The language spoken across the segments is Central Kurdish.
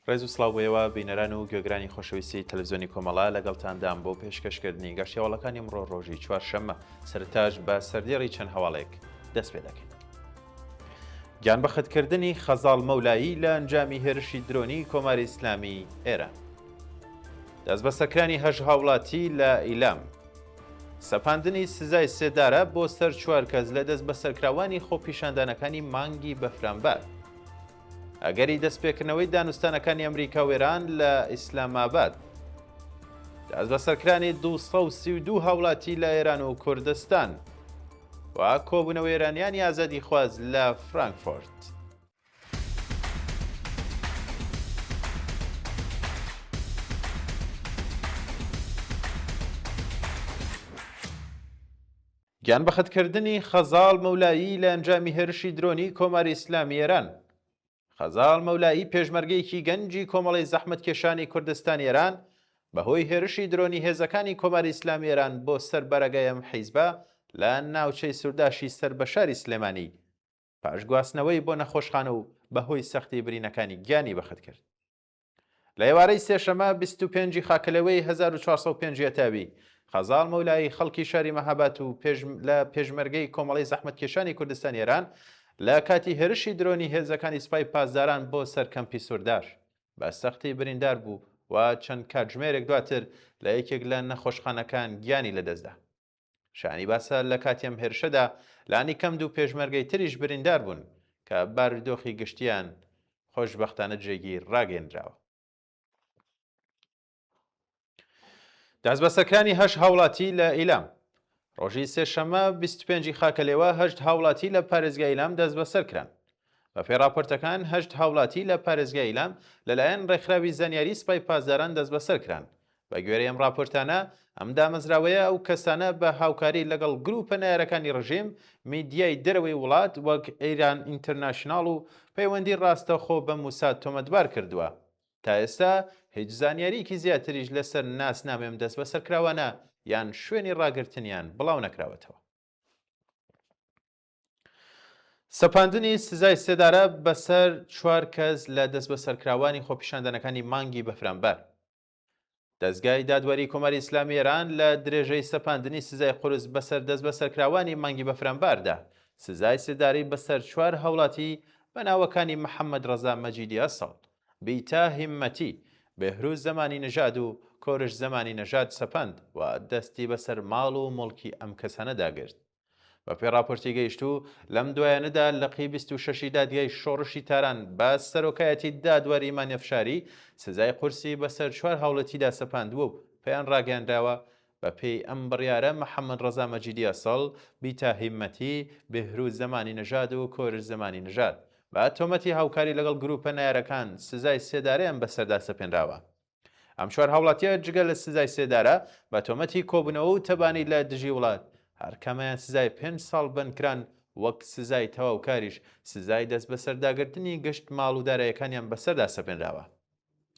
ڕێز و سڵاوەوە بینەران و گوێگرانی خۆشەویستی تەلەڤیزیۆنی کۆمەڵا لەگەڵتاندام بۆ پێشکەشکردنی گەشتیاوڵەکانی ئەمڕۆ ڕۆژی چوارشەممە سەرتاش بە سەردێڕی چەند هەواڵێک دەست پێ دەکەین. گیانبەختکردنی خەزاڵ مەولایی لە ئەنجامی هێرشی درۆنی کۆماری ئیسلامی ئێران. دەست بە سەرکرانی هەژ هاوڵاتی لە ئیلام. سەپاندنی سزای سێدارە بۆ سەر 4 کەس لە دەست بە سەرکراوانی خۆپیشاندانەکانی مانگی بەفرانبار. ئەگەری دەستپێکردنەوەی دانوستانەکانی ئەمریکا و ئێران لە ئیسلاماباد. دەست بە سەرکرانی 232 هاوڵاتی لە ئێران و کوردستان و کۆبوونەوەی ئێرانیانی ئازادی خواز لە فرانکفۆرت. گیانبەختکردنی خەزاڵ مەولایی لە ئەنجامی هێرشی درۆنی کۆماری ئیسلامی ئێران. خەزاڵ مەولایی پێشمەرگەیەکی گەنجی کۆمەڵی زەحمەتکێشانی کوردستان ئێران بەهۆی هێرشی درۆنی هێزەکانی کۆماری ئیسلامی ئێران بۆ سەر بەرەگای ئەم حیزبە لە ناوچەی سووداشی سەر بەشاری سلێمانی پاش گواستنەوەی بۆ نەخۆشخانە و بەهۆی سەختی برینەکانی گیانی بەخت کرد. لە ئێوارەی سێشەمە 25 خاکەلەوەی 1405 تاوی خەزاڵ مەولایی خەڵکی شاری مەهاباد و لە پێشمەرگەی کۆمەڵی زەحمەتکێشانی کوردستان ئێران لە کاتی هێرشی درۆنی هێزەکانی سوپای پاسداران بۆ سەر کەمپی سووردار بە سەختی بریندار بوو و چەند کاتژمێرێک دواتر لە یەکێک لە نەخۆشخانەکان گیانی لەدەستدا. شانی باسە لە کاتی ئەم هێرشەدا لانی کەم دوو پێشمەرگەی تریش بریندار بوون کە بارودۆخی گشتیان خۆشبەختانە جێگی ڕاگەیەنراوە. دەست بە سەرکرانی هەژ هاوڵاتی لە ئیلام. ڕۆژی سێشەمە 25 خاکەلێوە 8 هاوڵاتی لە پارێزگای ئیلام دەست بەسەر کران. بە پێی راپۆرتەکان 8 هاوڵاتی لە پارێزگای ئیلام لەلایەن ڕێکخراوی زانیاری سوپای پاسداران دەست بەسەر کران. بە گوێرەی ئەم راپۆرتانە ئەم دامەزراوەیە ئەو کەسانە بە هاوکاری لەگەڵ گروپە نایارەکانی ڕژیم، میدیای دەرەوەی وڵات وەک ئەیران ئینتەرناشناڵ و پەیوەندی ڕاستەخۆ بە موساد تۆمەتبار کردووە. تا ئێستا هیچ زانیاریکی زیاتریش لەسەر ناسنامێم دەست بەسەرکراوانە یان شوێنی ڕاگرتنیان بڵاو نەکراوەتەوە. سەپاندنی سزای سێدارە بەسەر 4 کەس لە دەست بەسەرکراوانی خۆپیشاندانەکانی مانگی بەفرانبار. دەستگای دادوەری کۆماری ئیسلامی ئێران لە درێژەی سەپاندنی سزای قورس بەسەر دەست بەسەرکراوانی مانگی بەفرانباردا سزای سێداری بەسەر 4 هاوڵاتی بە ناوەکانی محەممەد ڕەزا مەجیدی ئەسڵ، بیتا هیممەتی، بێهروز زەمانی نەژاد و کۆرش زەمانی نەژاد سەپاند و دەستی بەسەر ماڵ و مڵکی ئەم کەسانە داگرت. بە پێی راپۆرتی گەیشتوو لەم دوایانەدا لەقی 26 دادگای شۆڕشی تاران بە سەرۆکایەتی دادوەری ئیمانیەفشاری سزای قورسی بەسەر 4 هاوڵەتیدا سەپاندووە و پێیان ڕاگەیاندراوە بە پێی ئەم بڕیارە محەممەد ڕەزا مەجیدی ئەسڵ، بیتا هیممەتی، بێهروز زەمانی نەژاد و کۆرش زەمانی نەژاد بە تۆمەتی هاوکاری لەگەڵ گروپە نایارەکان سزای سێدارەیان بەسەردا سەپێنراوە. ئەم 4 هاوڵاتیە جگە لە سزای سێدارە بە تۆمەتی کۆبوونەوە و تەبانی لە دژی وڵات هەرکەمەیان سزای 5 ساڵ بنکران وەک سزای تەواوکاریش سزای دەست بەسەرداگرتنی گشت ماڵ و دارایەکانیان بەسەردا سەپێنراوە.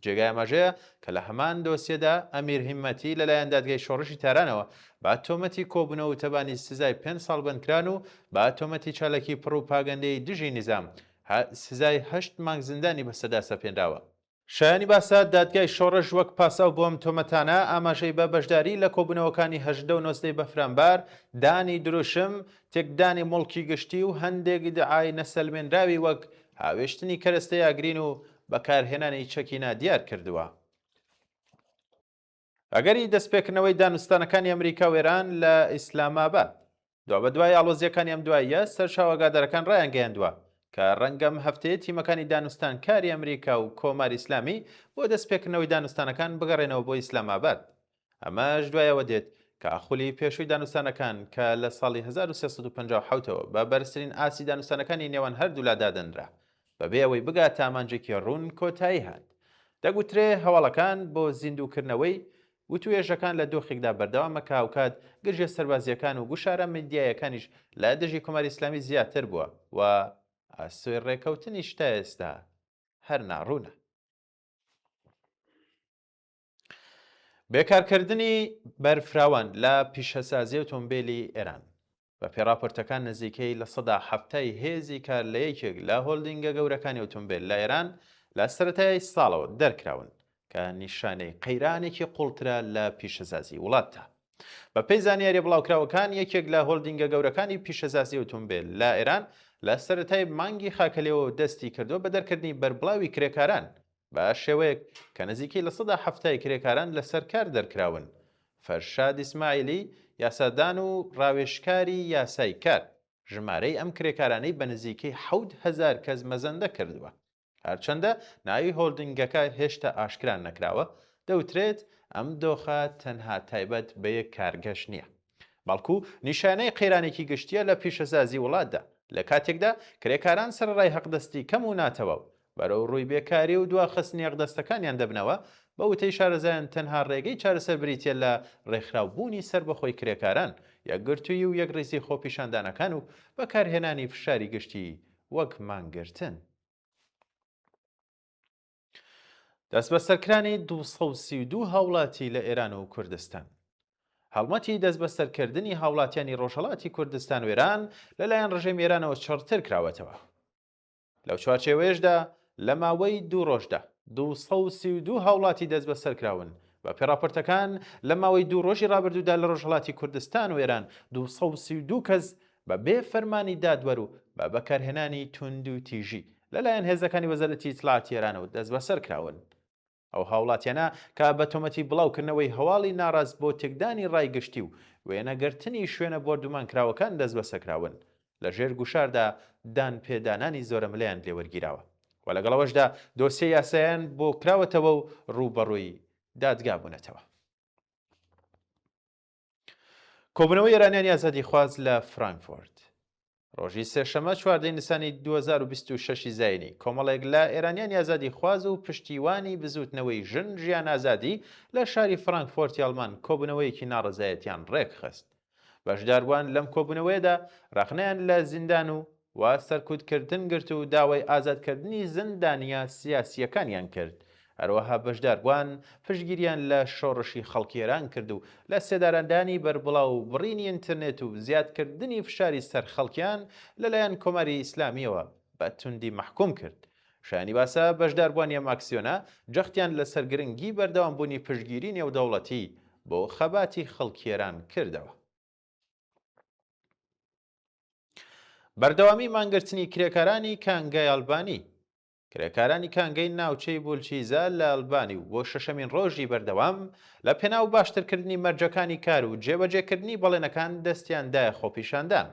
جێگای ئاماژەیە کە لە هەمان دۆسیەدا ئەمیر هیممەتی لەلایەن دادگای شۆڕشی تارانەوە با تۆمەتی کۆبوونەوە و تەبانی سزای 5 ساڵ بنکران و با تۆمەتی چالەکی پڕوپاگەندەی دژی نظام سزای 8 مانگ زیندانی بەسەردا سەپێنراوە. شایانی باسا دادگای شۆڕش وەک پاساو بۆ ئەم تۆمەتانە ئاماژەی بە بەشداری لە کۆبوونەوەکانی 1990 بەفرانبار، دانی دروشم، تێکدانی مڵکی گشتی و هەندێک ئیدعای نەسەلمێنراوی وەک هاوێشتنی کەرەستەی ئاگرین و بەکارهێنانی چەکینا دیار کردووە. ئەگەری دەستپێکردنەوەی دانوستانەکانی ئەمریکا و ئێران لە ئیسلاماباد. بە دوای ئاڵۆزیەکانی ئەم دواییە سەرچاوەگادارەکان ڕایان گەیاندووە کە ڕەنگەم هەفتەیە تیمەکانی دانوستان کاری ئەمریکا و کۆماری ئیسلامی بۆ دەستپێکردنەوەی دانوستانەکان بگەڕێنەوە بۆ ئیسلاماباد. ئەمەش دوایەوە دێت کە ئاخولی پێشووی دانوستانەکان کە لە ساڵی 1357ەوە بە بەرزترین ئاسی دانوستانەکانی نێوان هەردوو لادادەنرا بەبێ ئەوەی بگات ئامانجێکی ڕوون کۆتایی هات. دەگوترێ هەواڵەکان بۆ زیندووکردنەوەی وتوێژەکان لە دۆخێکدا بەردەوامە کە هاوکات گرژە سەربازیەکان و گوشارە میدیایەکانیش لە دژی کۆماری ئیسلامی زیاتر بووە و ئاسۆی ڕێکەوتنی شتا ئێستا هەر ناڕوونە. بێکارکردنی بەرفراوان لە پیشەسازی ئۆتۆمبیلی ئێران. بە پێی راپۆرتەکان نزیکەی لە 170 هێزی کار لە یەکێک لە هۆڵدینگە گەورەکانی ئۆتۆمبیل لە ئێران لە سەرەتای ساڵەوە دەرکراون کە نیشانەی قەیرانێکی قوڵترە لە پیشەسازی وڵاتە. بە پێی زانیاری بڵاوکراوەکان یەکێک لە هۆڵدینگە گەورەکانی پیشەسازی ئۆتۆمبیل لە ئێران لە سەرەتای مانگی خاکەلێەوە دەستی کردووە بە دەرکردنی بەربڵاوی کرێکاران بە شێوەیەک کە نزیکەی لە ١٧ کرێکاران لەسەر کار دەرکراون. فەرشاد ئیسماعیلی یاسادان و ڕاوێژکاری یاسای کار ژمارەی ئەم کرێکارانەی بە نزیکەی 7,000 کەس مەزەندە کردووە. هەرچەندە ناوی هۆڵدینگەکە هێشتا ئاشکران نەکراوە، دەوترێت ئەم دۆخە تەنها تایبەت بە یەک کارگەشت نییە، بەڵکو نیشانەی قەیرانێکی گشتیە لە پیشەسازی وڵاتدا لە کاتێکدا کرێکاران سەرڕای حەقدەستی کەم و ناتەوە و بەرەو ڕووی بێکاری و دواخستنی حەقدەستەکانیان دەبنەوە، بە وتەی شارەزایان تەنها ڕێگەی چارەسەر بریتیە لە ڕێکخراوبوونی سەربەخۆی کرێکاران، یەکگرتووی و یەکڕیزی خۆپیشاندانەکان و بەکارهێنانی فشاری گشتی وەک مانگرتن. دەست بە سەرکرانی 232 هاوڵاتی لە ئێران و کوردستان. هەڵمەتی دەست بە سەرکردنی هاوڵاتیانی ڕۆژهەڵاتی کوردستان و ئێران لەلایەن ڕژێمی ئێرانەوە چڕتر کراوەتەوە. لەو چوارچێوەیەشدا لە ماوەی 2 ڕۆژدا 232 هاوڵاتی دەست بە سەرکراون. بە پێڕاپۆرتەکان لە ماوەی 2 ڕۆژی ڕابردوودا لە ڕۆژهەڵاتی کوردستان و ئێران 232 کەس بە بێ فەرمانی دادوەر و بە بەکارهێنانی توند و تیژی لەلایەن هێزەکانی وەزارەتی ئیتلاعاتی ئێرانەوە دەست بە سەرکراون. ئەو هاوڵاتیانە کە بە تۆمەتی بڵاوکردنەوەی هەواڵی ناڕاست بۆ تێکدانی ڕایگەشتی و وێنەگرتنی شوێنە بۆردومانکراوەکان دەست بە سەرکراون. لە ژێر گوشاردا دان پێدانانی زۆرە ملەیان لێوەرگیراوە و لەگەڵەوەشدا دۆسیە یاساییان بۆ کراوەتەوە و ڕووبەڕووی دادگا بوونەتەوە. کۆبوونەوەی ئێرانیانی ئازادی خواز لە فرانکفورت. ڕۆژی سێشەمە 14 نیسانی 2026 زاینی کۆمەڵێک لە ئێرانیانی ئازادی خواز و پشتیوانی بزوتنەوەی ژن ژیان ئازادی لە شاری فرانکفۆرتی ئەڵمان کۆبوونەوەیەکی ناڕزایەتیان ڕێکخست. بەشداربووان لەم کۆبوونەوەیەدا ڕەخنەیان لە زیندان و وا سەرکوتکردن گرت و داوای ئازادکردنی زندانیە سیاسیەکانیان کرد. هەروەها بەشداربووان پشتگیریان لە شۆڕشی خەڵکیێران کرد و لە سێدارەدانی بەربڵاو و بڕینی ئینترنێت و زیادکردنی فشاری سەر خەڵکیان لەلایەن کۆماری ئیسلامیەوە بە توندی مەحکوم کرد. شایانی باسە بەشداربوونیە ماکسیۆنە جەختیان لە سەرگرنگی بەردەوامبوونی پشتگیری نێودەوڵەتی بۆ خەباتی خەڵکیێران کردەوە. بەردەوامی مانگرتنی کرێکارانی کانگای ئەڵبانی. کرێکارانی کانگەی ناوچەی بولچیزە لە ئەڵبانی و بۆ شەشەمین ڕۆژی بەردەوام لە پێناو باشترکردنی مەرجەکانی کار و جێبەجێکردنی بەڵێنەکان دەستیاندایە خۆپیشاندان.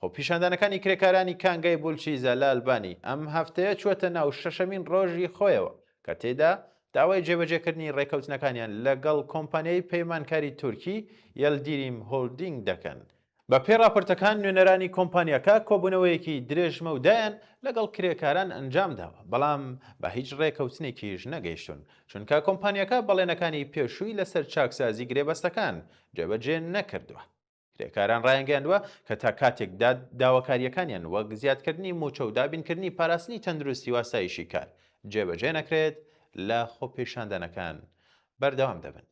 خۆپیشاندانەکانی کرێکارانی کانگای بولچیزە لە ئەلبانی ئەم هەفتەیە چوەتە ناو شەشەمین ڕۆژی خۆیەوە کە تێدا داوای جێبەجێکردنی ڕێکەوتنەکانیان لەگەڵ کۆمپانیای پەیمانکاری تورکی یەلدیریم هۆڵدینگ دەکەن. بە پێی راپۆرتەکان نوێنەرانی کۆمپانیاکە کۆبوونەوەیەکی درێژمە و دایان لەگەڵ کرێکاران ئەنجام داوە، بەڵام بە هیچ ڕێکەوتنێکیش نەگەیشتون چونکە کۆمپانیاکە بەڵێنەکانی پێشووی لەسەر چاکسازی گرێبەستەکان جێبەجێ نەکردووە. کرێکاران ڕایانگەاندووە کە تا کاتێک داواکاریەکانیان وەک زیادکردنی موچە و دابینکردنی پاراستنی تەندروستی و ئاسایشی کار جێبەجێ نەکرێت لە خۆپیشاندانەکان بەردەوام دەبن.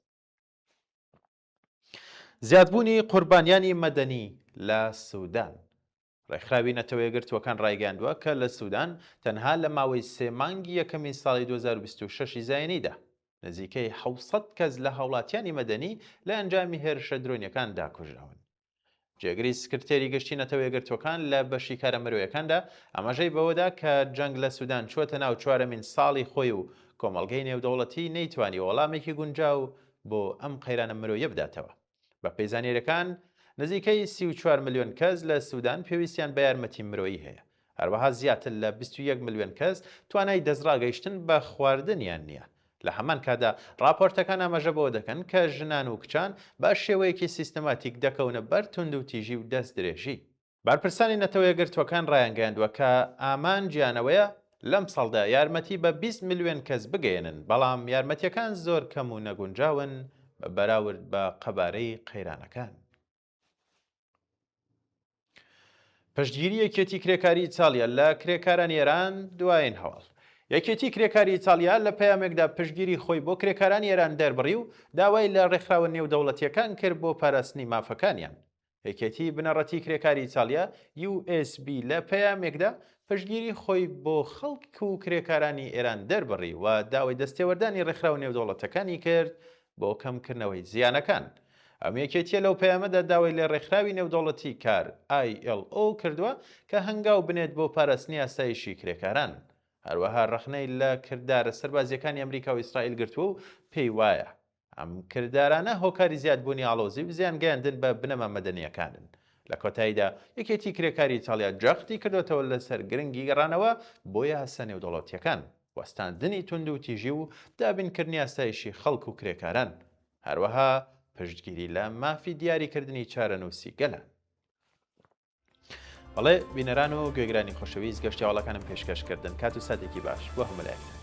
زیادبوونی قوربانیانی مەدەنی لە سوودان. ڕێکخراوی نەتەوە یەکگرتووەکان ڕایگەاندووە کە لە سوودان تەنها لە ماوەی 3 مانگی یەکەمی ساڵی 2026 زاینیدا نزیکەی 700 کەس لە هاوڵاتیانی مەدەنی لە ئەنجامی هێرشە درۆنیەکان داکوژراون. جێگری سکرتێری گشتی نەتەوە یەکگرتووەکان لە بەشی کارە مرۆیەکاندا ئاماژەی بەوەدا کە جەنگ لە سوودان چوەتە ناو چوارەمین ساڵی خۆی و کۆمەڵگەی نێودەوڵەتی نەیتوانی وەڵامێکی گونجاو بۆ ئەم قەیرانە مرۆیە بداتەوە. بە پێیزانیەرەکان نزیکەی 34 ملیۆن کەس لە سوودان پێویستیان بە یارمەتی مرۆیی هەیە. هەروەها زیاتر لە 21 ملیۆن کەس توانای دەستڕاگەیشتن بە خواردنیان نییە. لە هەمان کادا راپۆرتەکان ئاماژە بەوە دەکەن کە ژنان و کچان بە شێوەیەکی سیستەماتیک دەکەونە بەر توند و تیژی و دەست درێژی. بارپرسانی نەتەوە یەکگرتووەکان ڕایانگەاندووە کە ئامانجیانەوەیە لەم ساڵدا یارمەتی بە 20 ملیۆن کەس بگەێنن، بەڵام یارمەتیەکان زۆر کەم و نەگونجاون بەراورد بە قەبارەی قەیرانەکان. پشتگیری یەکێتی کرێکاری ئیتالیا لە کرێکارانی ئێران دوایین هەواڵ. یەکێتی کرێکاری ئیتالیا لە پەیامێکدا پشتگیری خۆی بۆ کرێکارانی ئێران دەربڕی و داوای لە ڕێکخراوە نێودەوڵەتیەکان کرد بۆ پاراستنی مافەکانیان. یەکێتی بنەڕەتی کرێکاری ئیتالیا USB لە پەیامێکدا پشتگیری خۆی بۆ خەڵک و کرێکارانی ئێران دەربڕی و داوای دەستێوەردانی ڕێکخراو نێودەوڵەتەکانی کرد بۆ کەمکردنەوەی زیانەکان. ئەم یەکێتیە لەو پەیامەدا داوای لە ڕێکخراوی نێودەوڵەتی کار ILO کردووە کە هەنگاو بنێت بۆ پاراستنی ئاسایشی کرێکاران. هەروەها ڕخنەی لە کردارە سەربازیەکانی ئەمریکا و ئیسرائیل گرتووە و پێی وایە ئەم کردارانە هۆکاری زیادبوونی ئاڵۆزی و زیانگەیاندن بە بنەمە مەدەنیەکانن. لە کۆتاییدا یەکێتی کرێکاری ئیتالیا جەختی کردوێتەوە لەسەر گرنگی گەڕانەوە بۆ یاسا نێودەوڵەتیەکان، وەستاندنی توند و تیژی و دابینکردنی ئاسایشی خەڵک و کرێکاران، هەروەها پشتگیری لە مافی دیاریکردنی چارەنووسی گەلان. بەڵێ بینەران و گوێگرانی خۆشەویست گەشتیاوەڵەکانم پێشکەشکردن، کات و ساتێکی باش بۆ هەموو لایەک.